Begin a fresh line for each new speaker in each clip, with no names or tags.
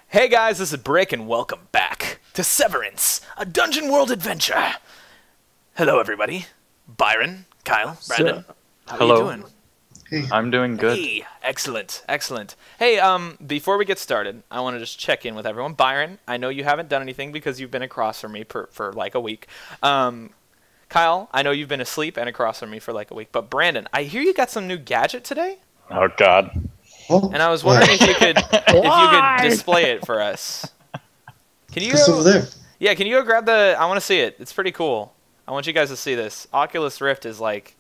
Hey guys, this is Brick, and welcome back to Severance, a Dungeon World adventure. Hello, everybody. Byron, Kyle, Brandon. How are you doing?
Hey.
I'm doing good.
Hey, excellent, excellent. Hey, before we get started, I want to just check in with everyone. Byron, I know you haven't done anything because you've been across from me for like a week. Kyle, I know you've been asleep and across from me for like a week. But Brandon, I hear you got some new gadget today.
Oh God.
And I was wondering if you could display it for us. Can you
It's over there.
Yeah, can you go grab the... I want to see it. It's pretty cool. I want you guys to see this. Oculus Rift is like...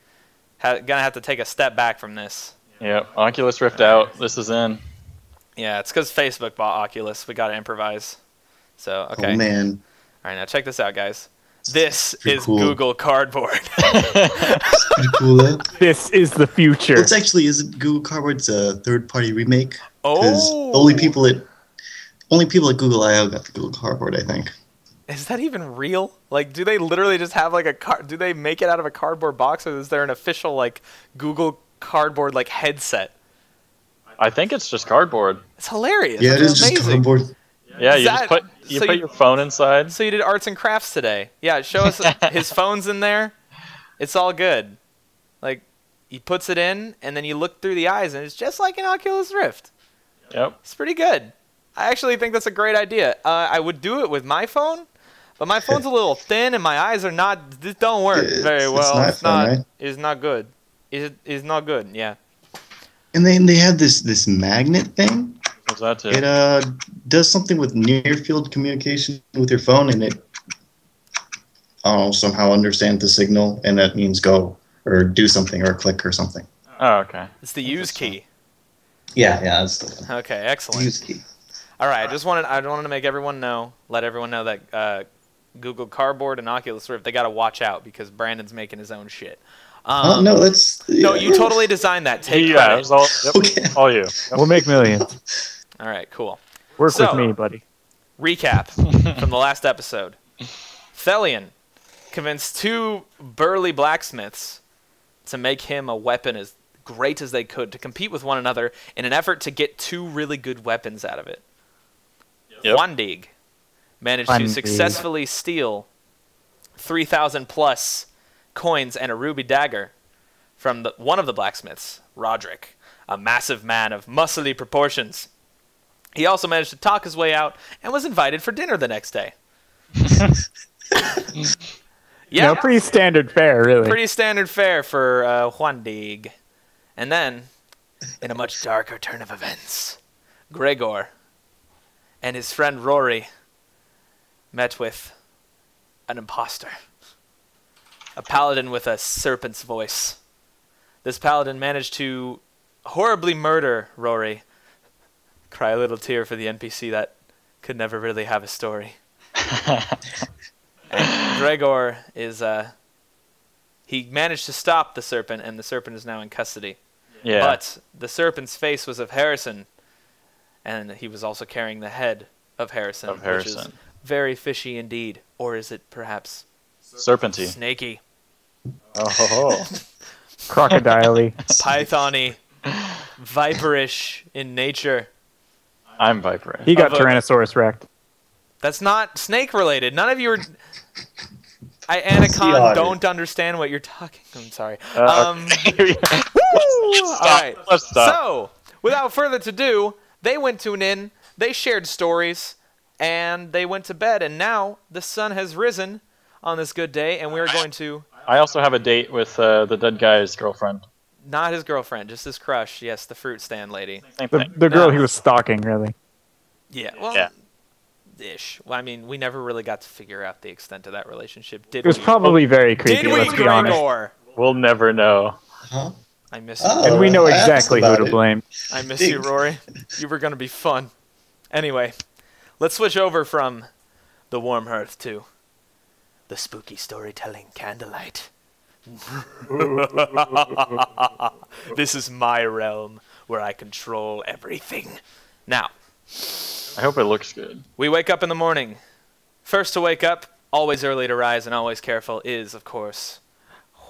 gonna have to take a step back from this.
Yep. Oculus Rift out. This is in.
Yeah, it's because Facebook bought Oculus. We gotta improvise. So, okay.
Oh man.
Alright, now check this out, guys. This is
cool.
Google Cardboard.
It's pretty cool, though.
This is the future.
Well, it's actually isn't Google Cardboard's a third-party remake.
Oh!
Only people at Google I/O got the Google Cardboard, I think.
Is that even real? Like, do they literally just have like a do they make it out of a cardboard box, or is there an official like Google Cardboard like headset?
I think it's just cardboard.
It's hilarious.
Yeah, it
It's
is just
amazing.
cardboard.
Yeah,
Is
you
that-
just put
so
your phone inside.
So you did arts and crafts today. Yeah, show us his phone's in there. It's all good. Like, he puts it in, and then you look through the eyes, and it's just like an Oculus Rift.
Yep.
It's pretty good. I actually think that's a great idea. I would do it with my phone, but my phone's a little thin, and my eyes are not... This don't work very well.
It's not fun, right?
It's not good. It's not good, yeah.
And then they had this magnet thing.
What's that too?
It does something with near-field communication with your phone, and it somehow understands the signal, and that means go or do something or click or something.
Oh, okay.
It's the use key.
Yeah, that's the one.
Okay, excellent.
Use key.
All right, I wanted to make everyone know, let everyone know that Google Cardboard and Oculus Rift, they got to watch out because Brandon's making his own shit.
Oh no, that's
No, you totally designed that. Take
Yeah, it
credit.
was all, yep,
Okay.
all you.
We'll make millions.
All right, cool.
Work
So-
with me, buddy.
Recap from the last episode. Thelian convinced two burly blacksmiths to make him a weapon as great as they could to compete with one another in an effort to get two really good weapons out of it.
Yep.
Wandig managed to
Wandig.
successfully steal 3,000 plus coins and a ruby dagger from one of the blacksmiths, Roderick, a massive man of muscly proportions. He also managed to talk his way out and was invited for dinner the next day. Yeah,
Pretty standard fare, really.
pretty standard fare for Wandig. And then, in a much darker turn of events, Gregor and his friend Rory met with an imposter. A paladin with a serpent's voice. This paladin managed to horribly murder Rory. Cry a little tear for the NPC that could never really have a story. And Gregor is, he managed to stop the serpent, and the serpent is now in custody.
Yeah.
But the serpent's face was of Harrison, and he was also carrying the head of Harrison, which is very fishy indeed. Or is it perhaps
Serpenty.
snaky,
Oh.
Crocodile-y.
python-y, viperish in nature?
I'm Viper.
He got
Of a-
Tyrannosaurus wrecked.
That's not snake related. None of you are... Anacon
otter.
don't understand what you're talking... I'm sorry.
Okay.
All right.
Let's stop.
So, without further ado, they went to an inn, they shared stories, and they went to bed. And now the sun has risen on this good day, and we are going to...
I also have a date with the dead guy's girlfriend.
Not his girlfriend, just his crush. Yes, the fruit stand lady.
Same
The,
thing.
the girl
No.
he was stalking, really.
Yeah, well...
Yeah.
Ish. Well, I mean, we never really got to figure out the extent of that relationship, did
It was
we?
probably very creepy,
Did we,
let's be honest.
Gregor?
We'll never know.
Huh?
I miss you.
Oh.
And we know
I asked
exactly who
about
to
it.
blame.
I miss you, Rory. You were going to be fun. Anyway, let's switch over from the warm hearth to the spooky storytelling candlelight. This is my realm where I control everything. Now,
I hope it looks good.
we wake up in the morning. First to wake up, always early to rise and always careful, is, of course,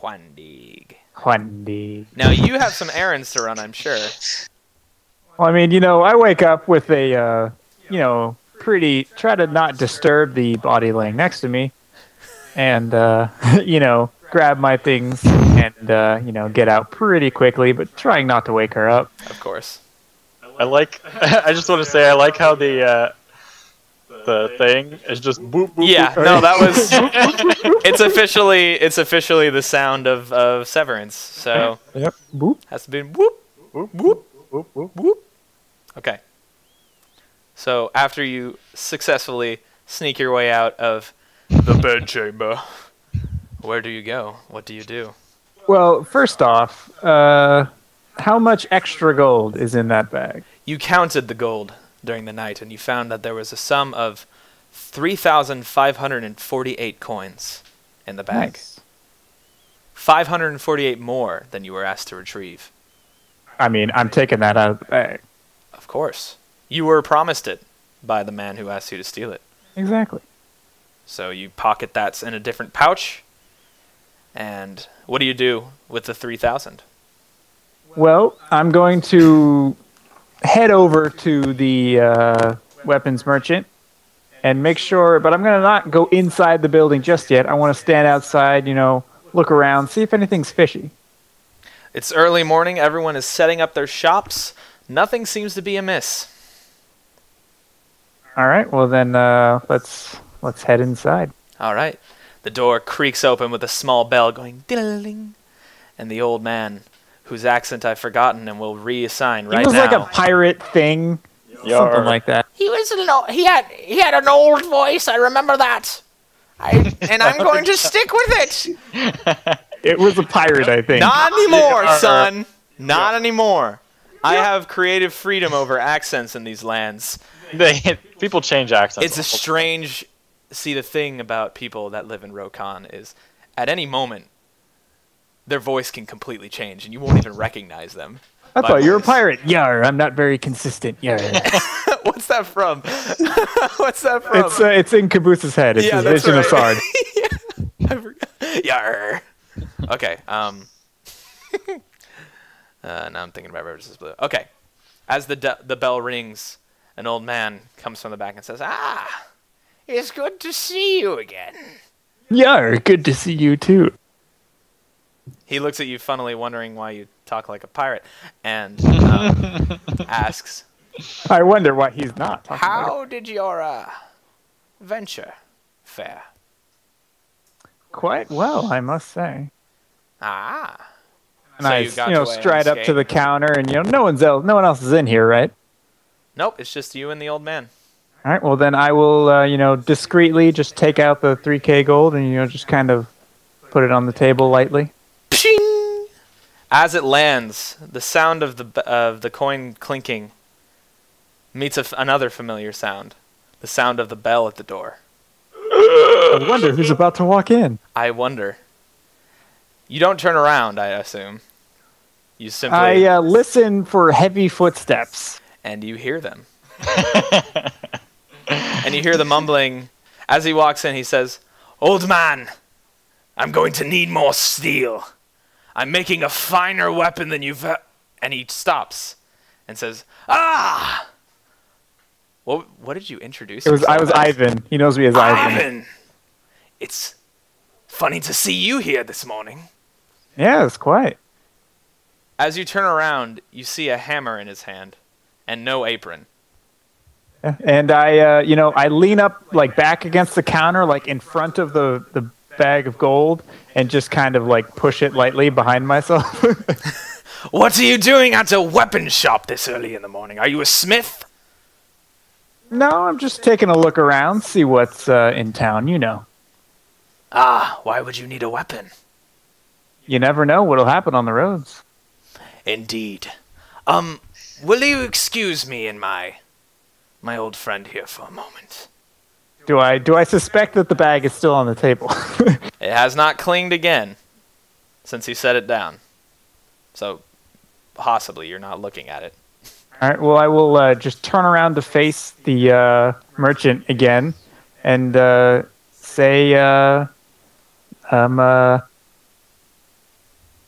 Wandig.
Wendy.
Now, you have some errands to run, I'm sure.
Well, I mean, I wake up with a try to not disturb the body laying next to me, and grab my things and get out pretty quickly, but trying not to wake her up.
Of course.
I just want to say I like how the thing is just boop boop.
Yeah,
boop.
no, that was. It's officially the sound of Severance. So
Yep. Boop.
has to be whoop
Boop,
whoop
boop, boop.
whoop. Okay. So after you successfully sneak your way out of the bedchamber, where do you go? What do you do?
Well, first off, how much extra gold is in that bag?
You counted the gold during the night, and you found that there was a sum of 3,548 coins in the bag.
Nice.
548 more than you were asked to retrieve.
I mean, I'm taking that out of the bag.
Of course. You were promised it by the man who asked you to steal it.
Exactly.
So you pocket that in a different pouch. And what do you do with the 3,000?
Well, I'm going to head over to the weapons merchant and make sure, but I'm going to not go inside the building just yet. I want to stand outside, look around, see if anything's fishy.
It's early morning. Everyone is setting up their shops. Nothing seems to be amiss.
All right, well then let's head inside.
All right. The door creaks open with a small bell going ding, and the old man, whose accent I've forgotten and will reassign right
It was
now.
like a pirate thing,
Yar.
something like that.
He had an old voice. I remember that. And I'm going to stick with it.
It was a pirate, I think.
Not anymore, son. Not anymore. I have creative freedom over accents in these lands.
People change accents.
It's a strange. See, the thing about people that live in Rokan is, at any moment, their voice can completely change, and you won't even recognize them.
I thought you were a pirate. Yar, I'm not very consistent. Yar.
What's that from? What's that from?
It's in Cabooses' head. It's his
that's
vision of
right.
Sard.
I forgot. Yarr. Okay. Now I'm thinking about Red vs. Blue. Okay. As the bell rings, an old man comes from the back and says, "Ah, it's good to see you again."
Yar, good to see you too.
He looks at you funnily, wondering why you talk like a pirate, and asks,
I wonder why he's not talking about
"How did your venture fare?"
it. Quite well, I must say.
Ah.
And
So
I,
you got away
stride up to
unscathed?
the counter, and no one else is in here, right?
Nope, it's just you and the old man.
All right. Well, then I will, discreetly just take out the 3K gold and just kind of put it on the table lightly.
Pshing! As it lands, the sound of the coin clinking meets another familiar sound. The sound of the bell at the door.
I wonder who's about to walk in.
I wonder. You don't turn around, I assume. You simply...
I listen for heavy footsteps.
And you hear them. And you hear the mumbling. As he walks in, he says, "Old man, I'm going to need more steel. I'm making a finer weapon than you've..." And he stops and says, "Ah!" What did you introduce
I was
yourself as?
Ivan. He knows me as Ivan.
Ivan! It's funny to see you here this morning.
Yeah, it's quite.
As you turn around, you see a hammer in his hand and no apron.
Yeah. And I lean up like back against the counter, like in front of the bag of gold, and just kind of like push it lightly behind myself.
What are you doing at a weapon shop this early in the morning? Are you a smith?
No, I'm just taking a look around, see what's in town,
Ah, why would you need a weapon?
You never know what'll happen on the roads.
Indeed. Will you excuse me and my old friend here for a moment?
Do I suspect that the bag is still on the table?
It has not clinged again since he set it down. So, possibly you're not looking at it.
All right, well, I will just turn around to face the merchant again and say,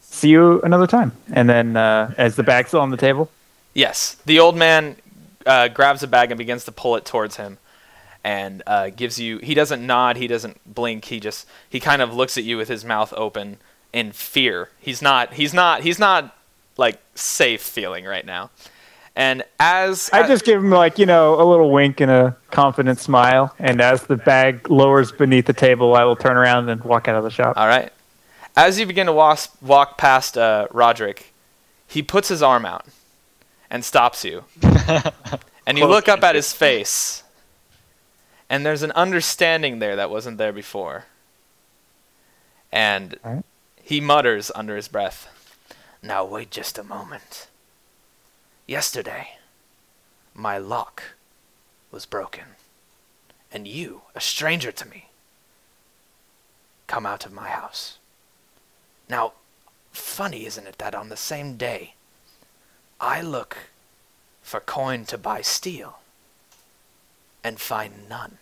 see you another time. And then, as the bag's still on the table?
Yes. The old man grabs a bag and begins to pull it towards him, and gives you. He doesn't nod. He doesn't blink. He kind of looks at you with his mouth open in fear. He's not like safe feeling right now. And as
I just give him like, a little wink and a confident smile, and as the bag lowers beneath the table, I will turn around and walk out of the shop.
All right. As you begin to walk past Roderick, he puts his arm out and stops you. And you look up at his face, and there's an understanding there that wasn't there before. And he mutters under his breath, "Now wait just a moment. Yesterday, my lock was broken, and you, a stranger to me, come out of my house. Now, funny, isn't it, that on the same day, I look for coin to buy steel and find none."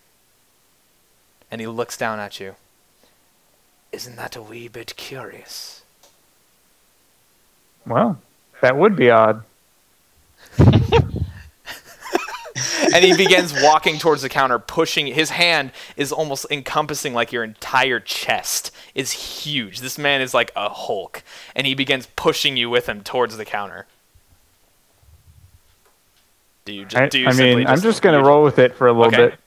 And he looks down at you. "Isn't that a wee bit curious?"
Well, that would be odd.
And he begins walking towards the counter, pushing. His hand is almost encompassing like your entire chest. Is huge. This man is like a Hulk. And he begins pushing you with him towards the counter. I'm
just going to roll with it for a little bit.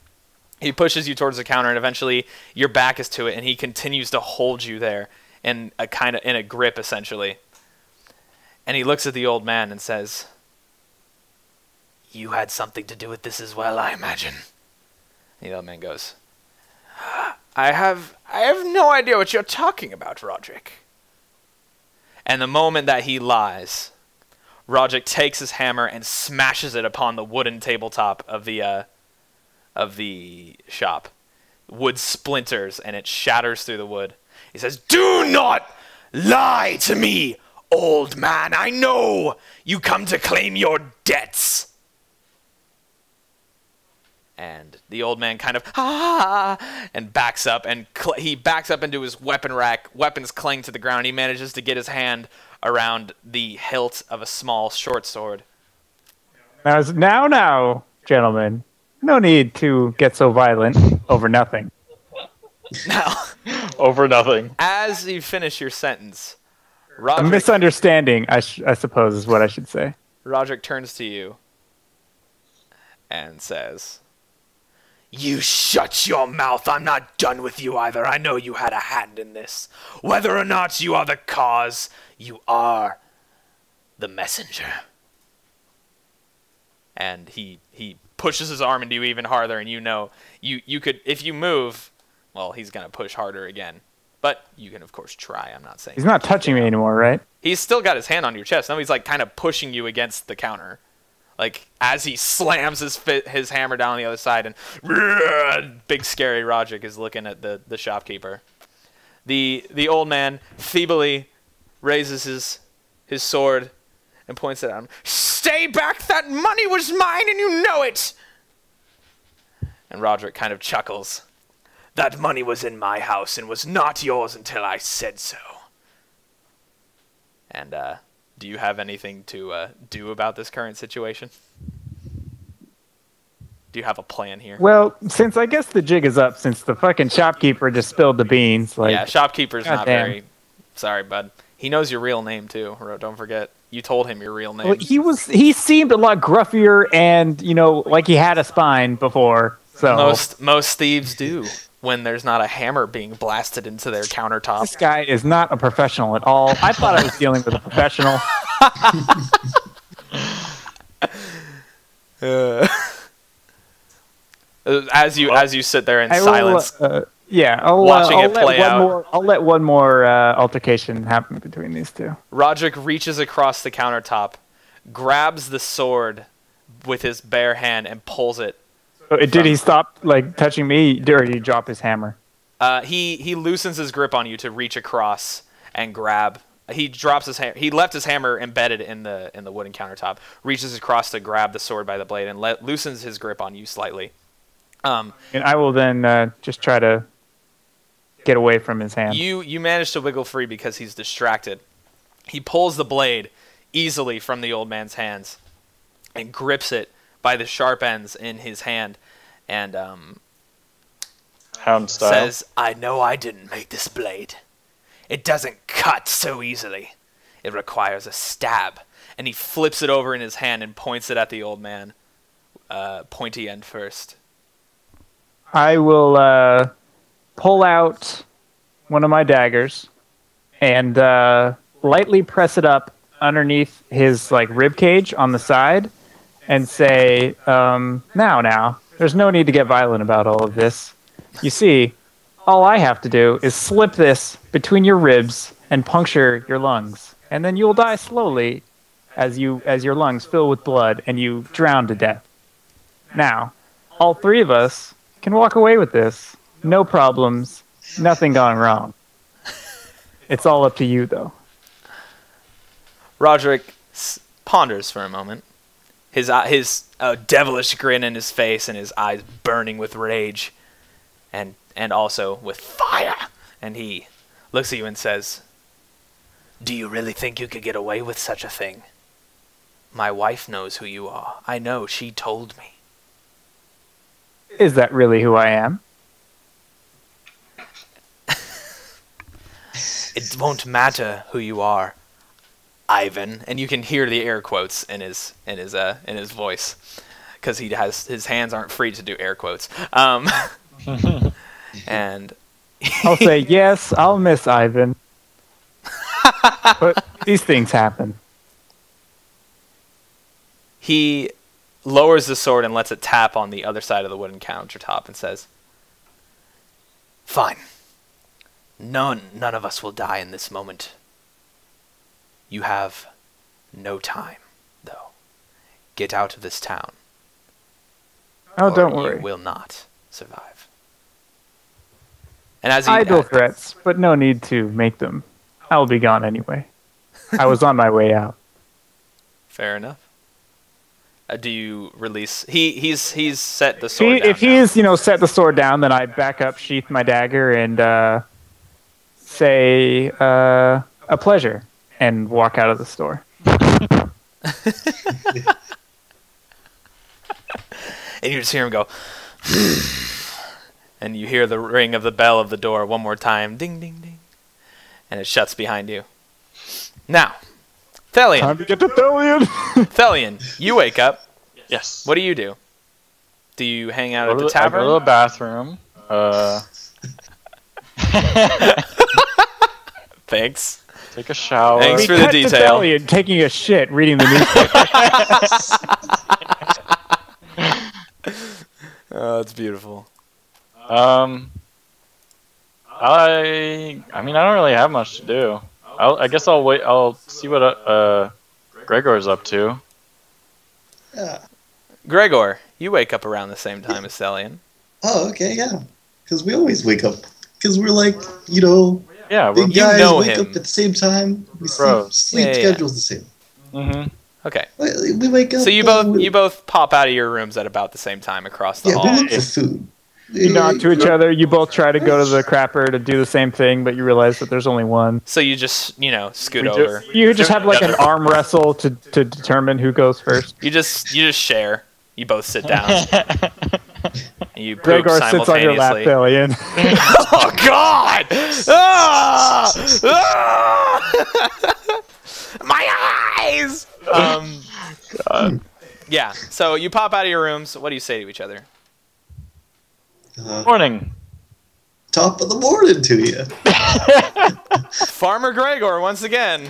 He pushes you towards the counter, and eventually your back is to it, and he continues to hold you there in a grip, essentially. And he looks at the old man and says, "You had something to do with this as well, I imagine." And the old man goes, I have no idea what you're talking about, Roderick." And the moment that he lies, Roderick takes his hammer and smashes it upon the wooden tabletop of the shop. Wood splinters, and it shatters through the wood. He says, "Do not lie to me, old man. I know you come to claim your debts." And the old man kind of and backs up, and he backs up into his weapon rack. Weapons clang to the ground. He manages to get his hand around the hilt of a small short sword.
Now, gentlemen, no need to get so violent over nothing.
Now,
Over nothing.
as you finish your sentence,
A
Roderick,
misunderstanding, I suppose, is what I should say.
Roderick turns to you and says, "You shut your mouth. I'm not done with you either. I know you had a hand in this. Whether or not you are the cause, you are the messenger." And he pushes his arm into you even harder, and you could, if you move, well, he's going to push harder again. But you can, of course, try. I'm not saying...
He's not touching me anymore, right?
He's still got his hand on your chest. Now he's like kind of pushing you against the counter. Like, as he slams his hammer down on the other side, and big scary Roderick is looking at the shopkeeper. The old man feebly raises his sword and points it at him. "Stay back! That money was mine, and you know it!" And Roderick kind of chuckles. "That money was in my house and was not yours until I said so." And do you have anything to do about this current situation? Do you have a plan here?
Well, since I guess the jig is up, since the fucking shopkeeper just spilled the beans. Like,
yeah, shopkeeper's not
goddamn.
very... Sorry, bud. He knows your real name, too. Don't forget. You told him your real name.
Well, he seemed a lot gruffier and, like he had a spine before. So
Most thieves do when there's not a hammer being blasted into their countertop.
This guy is not a professional at all. I thought I was dealing with a professional.
As you sit there in silence,
watching
it play out.
I'll let one more altercation happen between these two.
Roderick reaches across the countertop, grabs the sword with his bare hand, and pulls it.
Did he stop touching me, or did he drop his hammer?
He loosens his grip on you to reach across and grab. He drops his hammer. He left his hammer embedded in the wooden countertop. Reaches across to grab the sword by the blade and loosens his grip on you slightly.
And I will then just try to get away from his hand.
You manage to wiggle free because he's distracted. He pulls the blade easily from the old man's hands and grips it by the sharp ends in his hand, and
Hound style.
says, "I know I didn't make this blade. It doesn't cut so easily. It requires a stab." And he flips it over in his hand and points it at the old man. Pointy end first.
I will pull out one of my daggers and lightly press it up underneath his rib cage on the side and say, now, there's no need to get violent about all of this. You see, all I have to do is slip this between your ribs and puncture your lungs, and then you'll die slowly as your lungs fill with blood and you drown to death. Now, all three of us can walk away with this. No problems. Nothing gone wrong. It's all up to you, though.
Roderick ponders for a moment. His devilish grin in his face and his eyes burning with rage and also with fire. And he looks at you and says, "Do you really think you could get away with such a thing? My wife knows who you are. I know. She told me."
Is that really who I am?
"It won't matter who you are, Ivan." And you can hear the air quotes in his voice, because his hands aren't free to do air quotes. And
I'll say, yes, I'll miss Ivan. But these things happen.
he lowers the sword and lets it tap on the other side of the wooden countertop and says, "Fine. None of us will die in this moment. You have no time, though. Get out of this town.
Oh,
or
don't worry.
You will not survive." And as he
Idle threats, but no need to make them. I will be gone anyway. I was on my way out.
Fair enough. Do you release? He's set the sword down.
If he's set the sword down, then I back up, sheath my dagger, and say a pleasure, and walk out of the store.
And you just hear him go, and you hear the ring of the bell of the door one more time, ding, ding, ding, and it shuts behind you. Now, Thelian.
Time to get to Thelian.
Thelian, you wake up.
Yes.
What do you do? Do you hang out at the
I
tavern?
go to the bathroom.
Thanks.
Take a shower.
Thanks for
We
the
cut to
detail.
Thelian taking a shit, reading the newspaper.
Oh, it's beautiful.
I mean, I don't really have much to do. I guess I'll wait. I'll see what Gregor's up to.
Yeah.
Gregor, you wake up around the same time as Thelian.
Oh, okay, yeah. Because we always wake up. Because we're like,
Yeah, we're
big guys
know
wake
him.
up at the same time. We
Bros.
sleep
Yeah.
schedule's the same.
Mm-hmm.
Okay.
We wake up.
So you both pop out of your rooms at about the same time across the
Yeah,
hall.
we look for food.
You nod to each other. You both try to go to the crapper to do the same thing, but you realize that there's only one.
So you just, scoot
We
over.
You just have an arm wrestle to determine who goes first.
You just share. You both sit down. And you poop
Gregor sits on your lap,
simultaneously.
Thelian.
Oh God! Ah! Ah! My eyes!
God.
Yeah. So you pop out of your rooms. What do you say to each other?
Morning.
Top of the morning to you.
Farmer Gregor once again.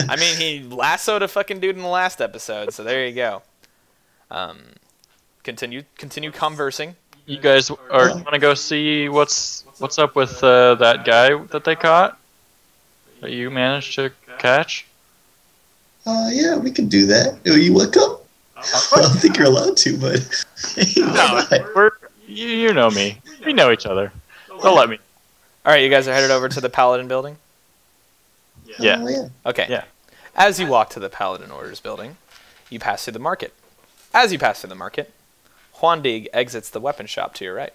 I mean, he lassoed a fucking dude in the last episode, so there you go. Continue conversing.
You guys want to go see what's up with that guy that they caught? That you managed to catch?
Yeah, we can do that. You want to come? I don't think you're allowed to, but
You know me. We know each other. Don't let me.
All right, you guys are headed over to the Paladin building?
Yeah.
Oh, yeah.
Okay.
Yeah.
As you walk to the Paladin Orders building, you pass through the market. As you pass through the market, Juan Dig exits the weapon shop to your right.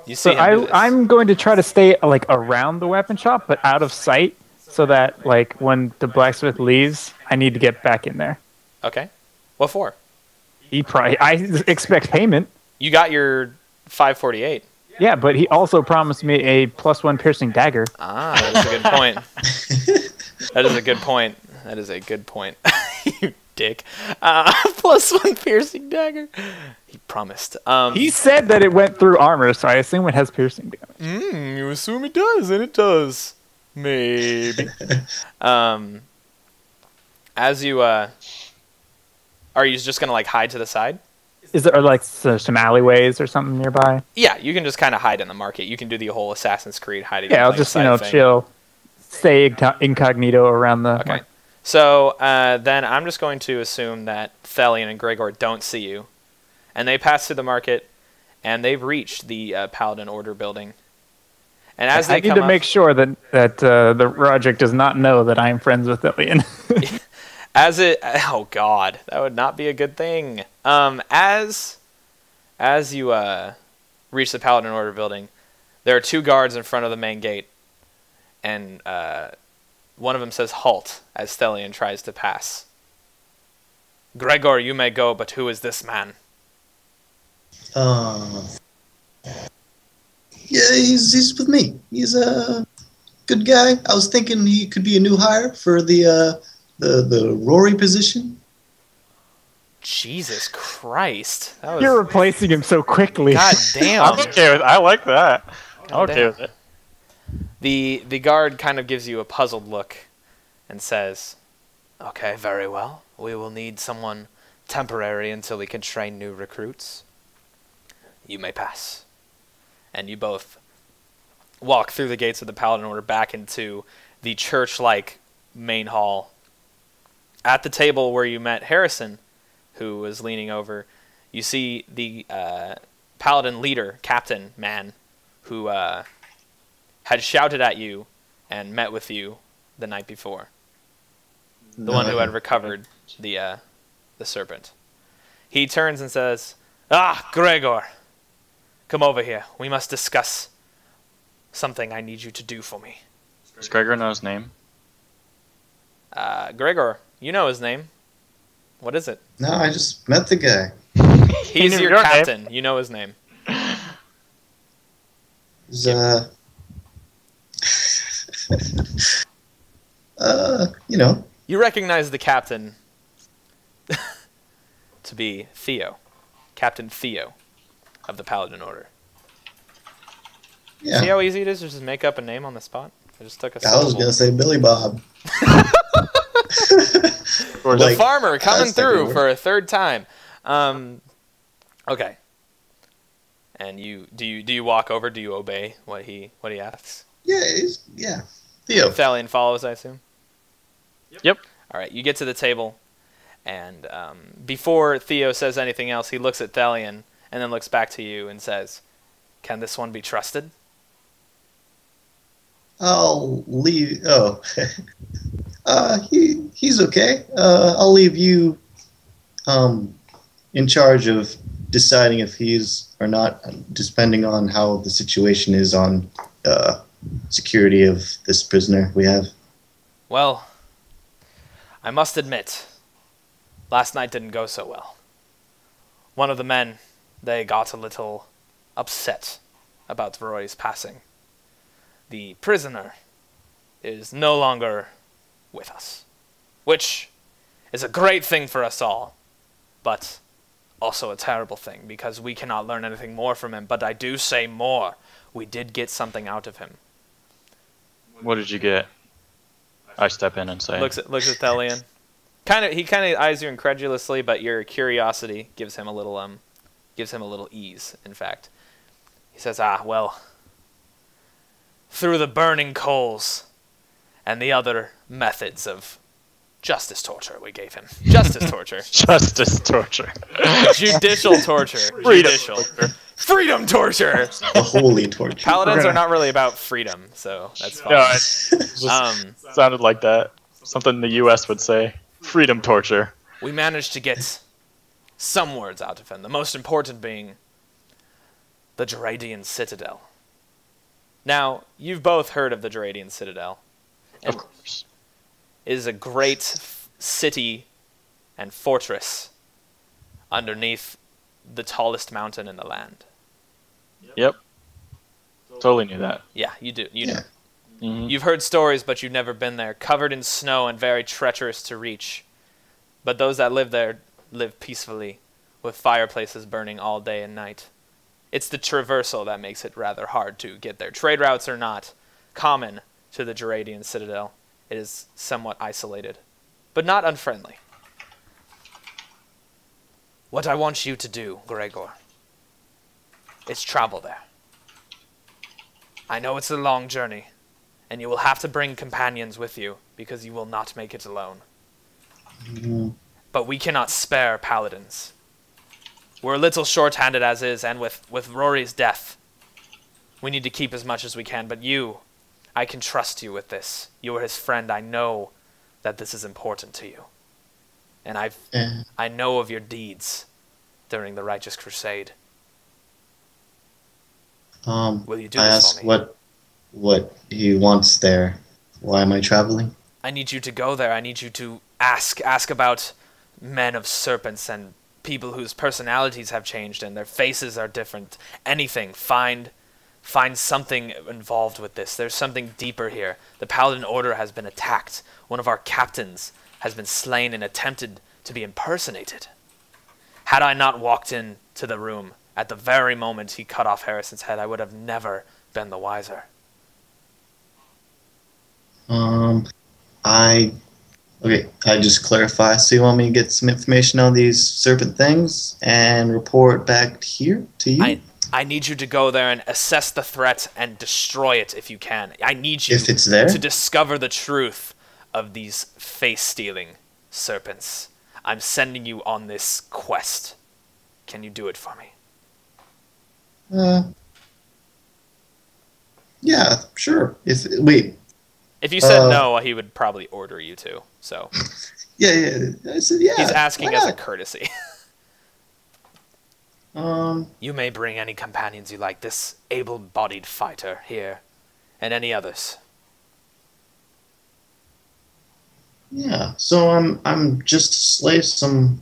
You see
So
him do this.
I'm going to try to stay around the weapon shop, but out of sight, so that when the blacksmith leaves, I need to get back in there.
Okay. What for?
I expect payment.
You got your 548.
Yeah, but he also promised me a +1 piercing dagger.
Ah, that is a good point. That is a good point. That is a good point. You dick. +1 piercing dagger. He promised.
He said that it went through armor, so I assume it has piercing damage.
You assume it does, and it does. Maybe. As you, are you just gonna, like, hide to the side?
Is there, like, some alleyways or something nearby?
Yeah, you can just kind of hide in the market. You can do the whole Assassin's Creed hiding.
Yeah, I'll just,
thing.
chill. Stay incognito around the...
Okay. So, then I'm just going to assume that Thelian and Gregor don't see you. And they pass through the market, and they've reached the Paladin Order building. And as
I need to make sure that the Roderick does not know that I am friends with Thelian.
Oh God, that would not be a good thing. As you reach the Paladin Order building, there are 2 guards in front of the main gate, and one of them says "Halt" as Thelian tries to pass. Gregor, you may go, but who is this man?
Yeah, he's with me. He's a good guy. I was thinking he could be a new hire for the Rory position.
Jesus Christ!
You're replacing him so quickly.
God damn!
I'm okay with. I like that. I'm okay with it.
The guard kind of gives you a puzzled look, and says, "Okay, very well. We will need someone temporary until we can train new recruits. You may pass." And you both walk through the gates of the Paladin Order back into the church-like main hall. At the table where you met Harrison, who was leaning over, you see the Paladin leader, captain man, who had shouted at you and met with you the night before. The one who had recovered the serpent. He turns and says, "Ah, Gregor, come over here. We must discuss something I need you to do for me."
Does Gregor know his name?
Gregor, you know his name. What is it?
No, I just met the guy.
He's your captain. You know his name.
He's,
You recognize the captain to be Theo. Captain Theo of the Paladin Order.
Yeah.
See how easy it is to just make up a name on the spot? I just took a
I was gonna say Billy Bob.
The farmer coming through for a 3rd time. Okay. And do you walk over? Do you obey what he asks?
Yeah, Theo.
Thalion follows, I assume.
Yep.
All right. You get to the table, and before Theo says anything else, he looks at Thalion and then looks back to you and says, "Can this one be trusted?"
I'll leave. Oh, he's okay. I'll leave you in charge of deciding if he's or not, depending on how the situation is on security of this prisoner we have.
Well, I must admit, last night didn't go so well. One of the men, they got a little upset about Rory's passing. The prisoner is no longer with us, which is a great thing for us all, but also a terrible thing because we cannot learn anything more from him. But I do say more. We did get something out of him.
What did you get? I step in and say.
Looks at Thelian. He kind of eyes you incredulously, but your curiosity gives him a little ease. In fact, he says, "Ah, well, through the burning coals and the other methods of justice torture we gave him. Justice torture.
Justice torture.
Judicial torture. Judicial. Freedom torture.
The holy torture.
Paladins are not really about freedom, so that's fine.
No, it just sounded like that. Something the U.S. would say. Freedom torture.
We managed to get some words out of him, the most important being the Geradian Citadel. Now, you've both heard of the Geradian Citadel.
Of course.
It is a great city and fortress underneath the tallest mountain in the land.
Yep. Totally knew that.
Yeah, you do. You
Yeah.
know.
Mhm.
You've heard stories, but you've never been there. Covered in snow and very treacherous to reach. But those that live there live peacefully, with fireplaces burning all day and night. It's the traversal that makes it rather hard to get there. Trade routes are not common to the Geradian citadel. It is somewhat isolated, but not unfriendly. What I want you to do, Gregor, is travel there. I know it's a long journey, and you will have to bring companions with you, because you will not make it alone. But we cannot spare paladins. We're a little short-handed as is, and with Rory's death, we need to keep as much as we can. But you, I can trust you with this. You are his friend. I know that this is important to you. And I know of your deeds during the Righteous Crusade. Will you do
I
this
asked
for me?
what he wants there. Why am I traveling?
I need you to go there. I need you to ask about men of serpents and people whose personalities have changed and their faces are different. Anything. Find something involved with this. There's something deeper here. The Paladin Order has been attacked. One of our captains has been slain and attempted to be impersonated. Had I not walked into the room at the very moment he cut off Harrison's head, I would have never been the wiser.
I just clarify. So you want me to get some information on these serpent things and report back here to you?
I need you to go there and assess the threat and destroy it if you can. I need you
If it's there?
to discover the truth of these face-stealing serpents. I'm sending you on this quest. Can you do it for me?
Yeah, sure.
If you said no, he would probably order you to. So
Yeah. I said yeah.
he's asking
why
as a
not?
courtesy.
Um,
You may bring any companions you like. This able-bodied fighter here, and any others.
yeah. So I'm just to slay some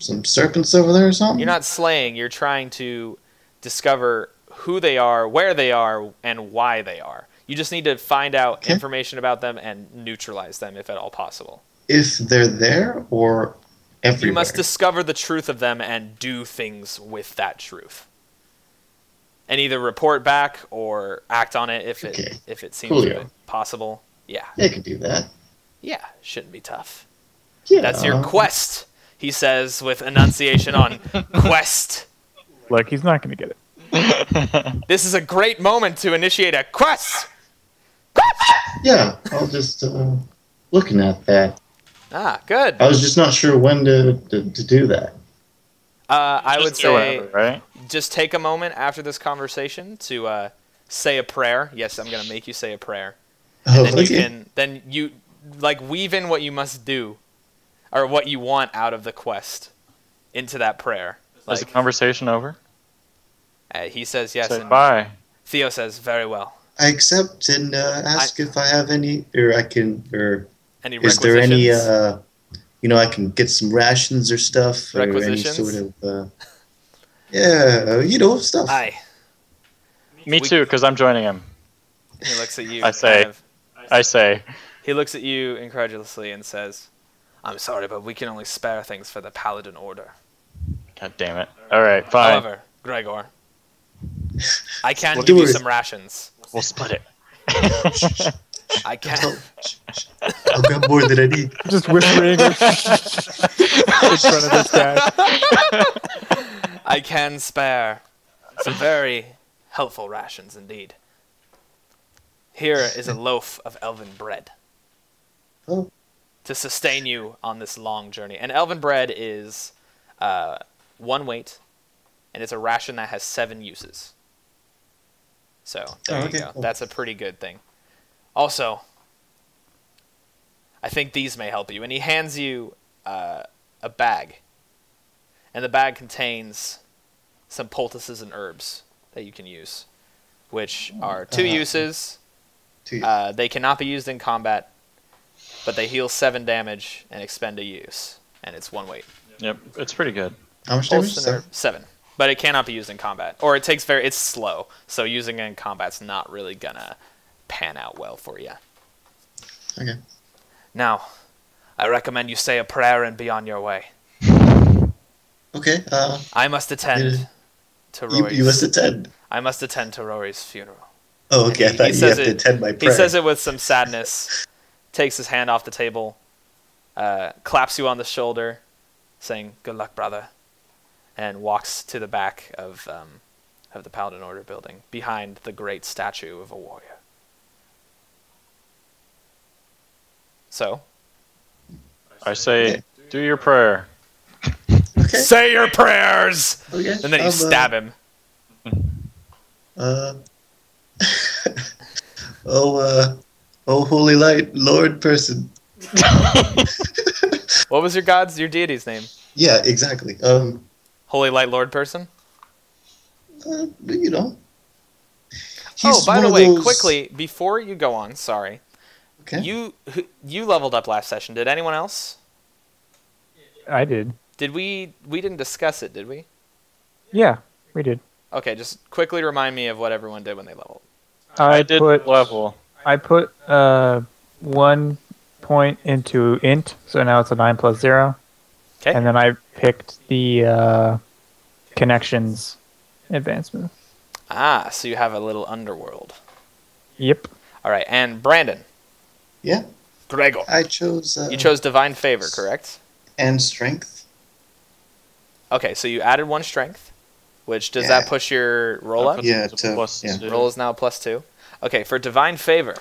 serpents over there or something.
You're not slaying. You're trying to discover who they are, where they are, and why they are. You just need to find out
Okay.
information about them and neutralize them if at all possible.
If they're there or everywhere.
You must discover the truth of them and do things with that truth. And either report back or act on it if it seems
Coolio.
possible. Yeah.
They can do that.
Yeah, shouldn't be tough.
Yeah.
That's your quest, he says with enunciation on quest.
Look, he's not going to get it.
This is a great moment to initiate a quest.
Yeah, I'll just looking at that.
Ah, good.
I was just not sure when to do that.
I would
Just do
say
whatever, right?
just take a moment after this conversation to say a prayer. Yes, I'm gonna make you say a prayer.
Oh,
And then
okay.
you weave in what you must do, or what you want out of the quest, into that prayer.
Is the conversation over?
He says yes,
Say
and
bye.
Theo says very well.
I accept and ask if I have any, or I can, or
Any
is there
requisitions?
any, I can get some rations or stuff, or any
Requisitions?
sort of, stuff.
Aye.
Me too, because I'm joining him.
He looks at you.
I say. I say.
He looks at you incredulously and says, "I'm sorry, but we can only spare things for the Paladin Order.
God damn it. All right, fine.
However, Gregor, I can
Well,
give you
do it.
some rations.
We'll split it.
I can."
I've got more than I need.
Just whispering in front of this guy.
I can spare some very helpful rations indeed. Here is a loaf of elven bread
Oh,
to sustain you on this long journey. And elven bread is 1 weight, and it's a ration that has 7 uses. So there you
okay,
go.
cool.
That's a pretty good thing. Also, I think these may help you. And he hands you a bag. And the bag contains some poultices and herbs that you can use, which are 2 uses. They cannot be used in combat, but they heal 7 damage and expend a use. And it's 1 weight.
Yep, it's pretty good.
How much damage?
Pulse nerve 7. But it cannot be used in combat. Or it's slow. So using it in combat's not really gonna pan out well for you.
Okay.
Now, I recommend you say a prayer and be on your way.
Okay.
I must attend to Rory's.
You must attend.
I must attend to Rory's funeral.
Oh, okay. I thought you have to attend my prayer.
He says it with some sadness, takes his hand off the table, claps you on the shoulder, saying, "Good luck, brother," and walks to the back of the Paladin Order building, behind the great statue of a warrior. So,
I say, do your prayer.
Okay.
say your prayers!
Okay.
And then you stab him.
Oh, holy light, Lord person.
What was your deity's name?
Yeah, exactly.
Holy Light Lord person?
You know.
Oh, by the way, quickly, before you go on, sorry.
Okay.
You leveled up last session. Did anyone else?
I did.
Did we didn't discuss it, did we?
Yeah, we did.
Okay, just quickly remind me of what everyone did when they leveled.
I did level.
I put 1 point into int, so now it's a 9 + 0.
Okay.
And then I picked the connections advancement.
Ah, so you have a little underworld.
Yep.
All right, and Brandon.
Yeah.
Gregor.
I chose.
You chose Divine Favor, correct?
And strength.
Okay, so you added 1 strength, which does that push your roll up?
Yeah,
Roll is now +2. Okay, for Divine Favor.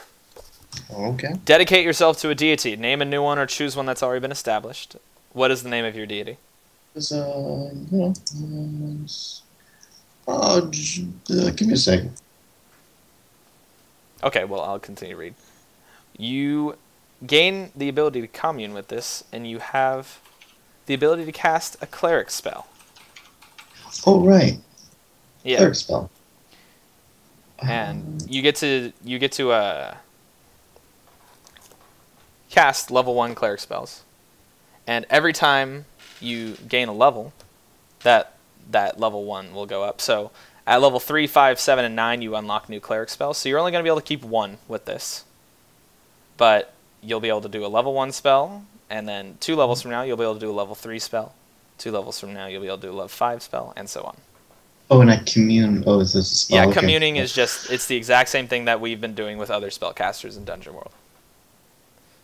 Okay.
Dedicate yourself to a deity. Name a new one or choose one that's already been established. What is the name of your deity?
It's, give me a second.
Okay, well, I'll continue to read. You gain the ability to commune with this, and you have the ability to cast a cleric spell.
Oh, right.
Yeah.
Cleric spell.
And you get to cast level 1 cleric spells. And every time you gain a level, that level 1 will go up. So at level 3, 5, 7, and 9, you unlock new cleric spells. So you're only going to be able to keep 1 with this. But you'll be able to do a level 1 spell, and then 2 levels from now, you'll be able to do a level 3 spell. 2 levels from now, you'll be able to do a level 5 spell, and so on.
Oh, and I commune. Oh, is this a spell?
Yeah,
Okay.
communing is it's the exact same thing that we've been doing with other spellcasters in Dungeon World.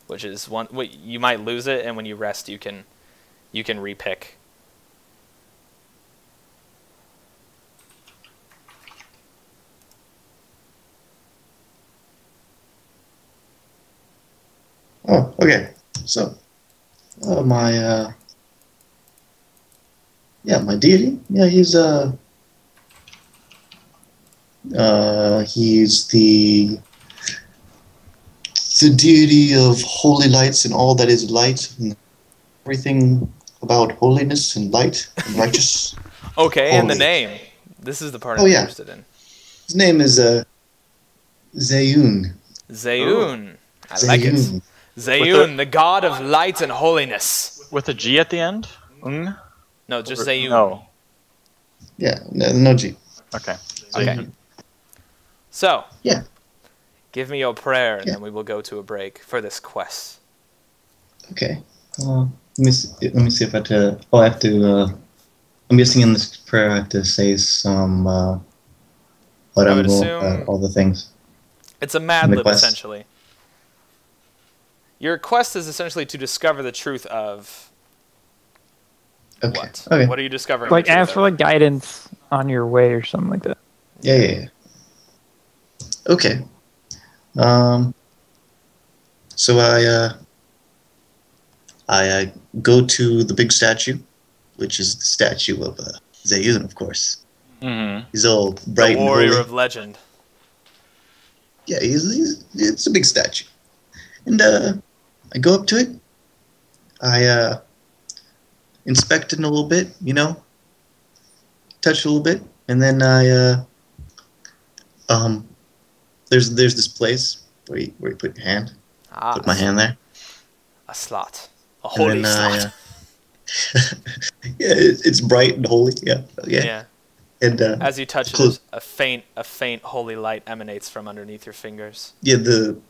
Which is you might lose it, and when you rest, you can repick.
Oh, okay. So, my deity. Yeah, he's the deity of holy lights and all that is light, and everything about holiness and light and righteous.
Okay,
holy.
And the name. This is the part
Oh,
I'm
yeah.
interested in.
His name is Zayun.
Zayun. I like it.
Zayun.
Zayun, the god of light and holiness.
With a G at the end?
No, just Zayun.
No.
Yeah, no G.
Okay.
Okay. So,
Yeah.
give me your prayer, and then we will go to a break for this quest.
Okay. Let me see if I have to. Oh, I have to. I'm guessing in this prayer I have to say some. What
I
I'm
would
going
assume-
all the things.
It's a Mad
The
Lib,
quest.
essentially. Your quest is essentially to discover the truth of
Okay.
what?
Okay.
What are you discovering?
Like
the truth
ask for
of?
like guidance on your way or something like that.
Yeah. Okay. So I go to the big statue, which is the statue of Zayun, of course.
Mm-hmm.
He's all bright
The
and
warrior
holy.
of legend.
Yeah, it's a big statue. And I go up to it. I inspect it a little bit, touch it a little bit, and then I there's this place where you put your hand.
Ah,
Put my hand there.
a slot. A
And
holy
then
slot.
Yeah, it's bright and holy. Yeah, yeah.
Yeah.
And
As you touch it,
close.
a faint holy light emanates from underneath your fingers.
Yeah,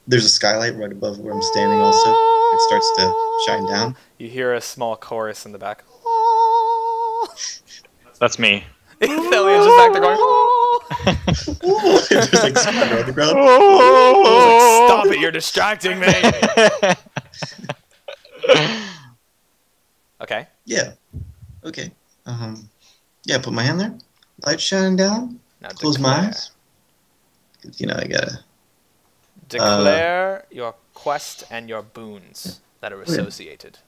there's a skylight right above where I'm standing. Also, it starts to shine down.
You hear a small chorus in the back.
That's me.
Thelia's just back there going.
There's like sky on the ground.
Stop it! You're distracting me. Okay.
Yeah. Okay. Yeah, put my hand there. Light shining down.
Now
Close my eyes. 'Cause, I gotta.
Declare your quest and your boons that are associated.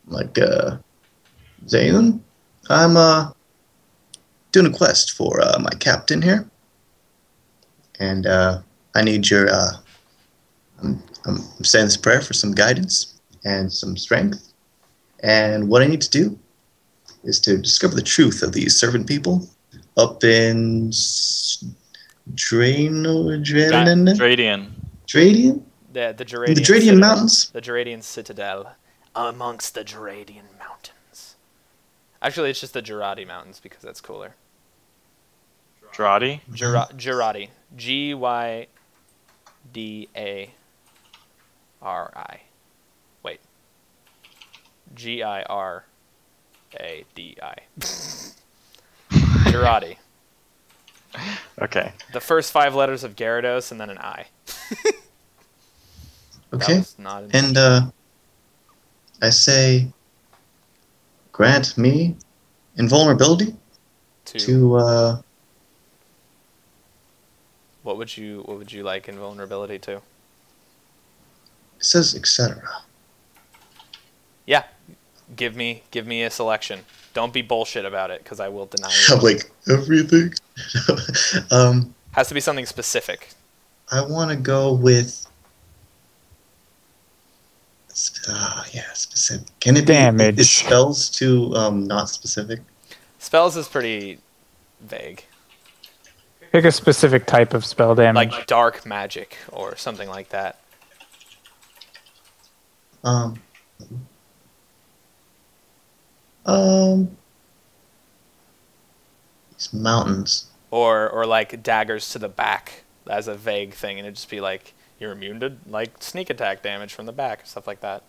Like, Zayun, I'm, doing a quest for, my captain here. And, I need your, I'm saying this prayer for some guidance and some strength. And what I need to do is to discover the truth of these servant people up in
Dradian.
Dradian?
The
In
Geradian
the Dradian
Citadel.
Mountains?
The Geradian Citadel. Amongst the Geradian Mountains. Actually, it's just the Geradi Mountains because that's cooler.
Dradi?
Geradi. Gyadari. Wait. Giradi. Geradi.
Okay.
The first 5 letters of Gyarados and then an I. That
Okay.
was not
And, I say, grant me invulnerability to,
What would you like invulnerability to?
it says etc.
Yeah. Give me a selection. Don't be bullshit about it, because I will deny you.
I'm like, everything.
Has to be something specific.
I want to go with, specific. Can it be,
Damage.
is spells too, not specific?
Spells is pretty vague.
Pick a specific type of spell damage.
Like dark magic or something like that.
These mountains.
Or like daggers to the back as a vague thing, and it'd just be like you're immune to like sneak attack damage from the back, stuff like that.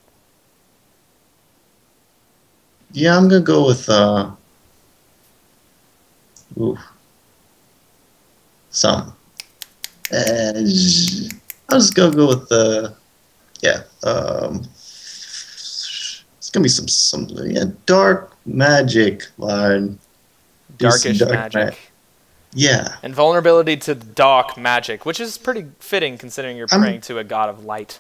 Yeah, I'm gonna go with some. I'll just go with it's gonna be some dark magic line.
Darkish
Dark
magic.
Yeah.
And vulnerability to dark magic, which is pretty fitting considering you're
I'm-
praying to a god of light.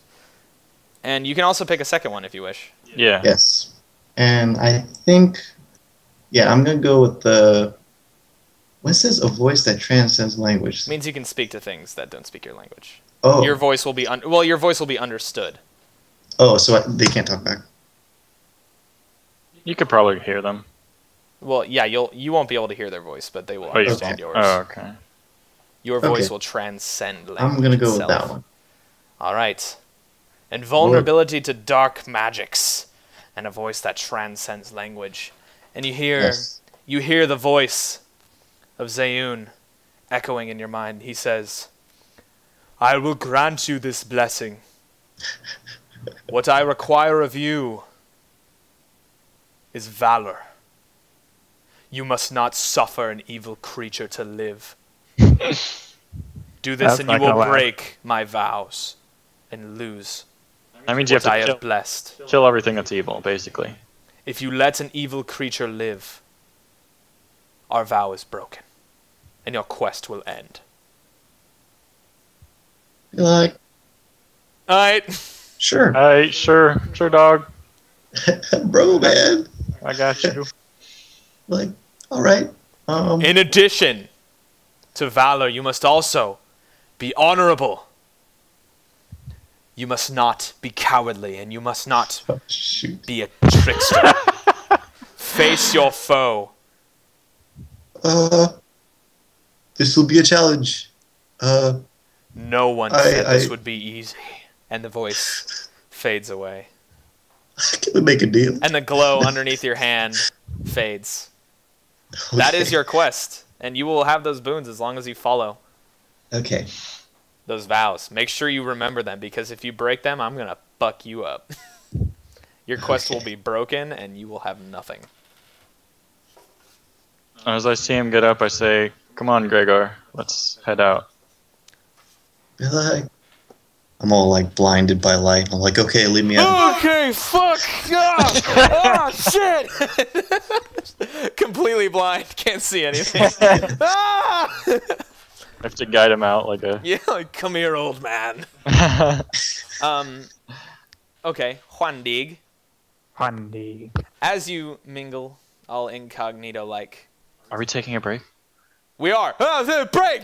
And you can also pick a second one if you wish.
Yeah.
Yes. And I think, I'm gonna go with when it says a voice that transcends language.
It means you can speak to things that don't speak your language.
Oh.
Your voice will be your voice will be understood.
Oh, so they can't talk back.
You could probably hear them.
Well, yeah, you won't be able to hear their voice, but they will
Oh, you
understand
won't.
yours.
Oh, okay.
Your voice
Okay.
will transcend language.
I'm gonna go with
itself.
that one.
All right. And vulnerability to dark magics, and a voice that transcends language. And you hear
Yes.
the voice of Zayun echoing in your mind. He says, "I will grant you this blessing. What I require of you is valor. You must not suffer an evil creature to live. Do this
That's
and you
not gonna
will
last.
break my vows and lose
That means you
what
have
I
to
have blessed.
kill everything that's evil, basically.
If you let an evil creature live, our vow is broken, and your quest will end."
You're like,
Alright.
sure,
Hey, sure, dog.
bro, man.
I got you.
Like, all right.
In addition to valor, you must also be honorable. You must not be cowardly, and you must not
Oh, shoot.
be a trickster. Face your foe.
This will be a challenge.
No one said this would be easy. And the voice fades away.
Can we make a deal?
And the glow underneath your hand fades. That is your quest, and you will have those boons as long as you follow
Okay.
those vows. Make sure you remember them, because if you break them, I'm gonna fuck you up. Your quest will be broken, and you will have nothing.
As I see him get up, I say, "Come on, Gregor, let's head out."
Like, I'm all like blinded by light. I'm like, okay, leave me out.
Okay, fuck off! Oh shit! Completely blind, can't see anything. Ah!
I have to guide him out like a.
Yeah, like, come here, old man. Okay, Juandig.
Handy.
As you mingle, all incognito like,
Are we taking a break?
we are. Oh, the break!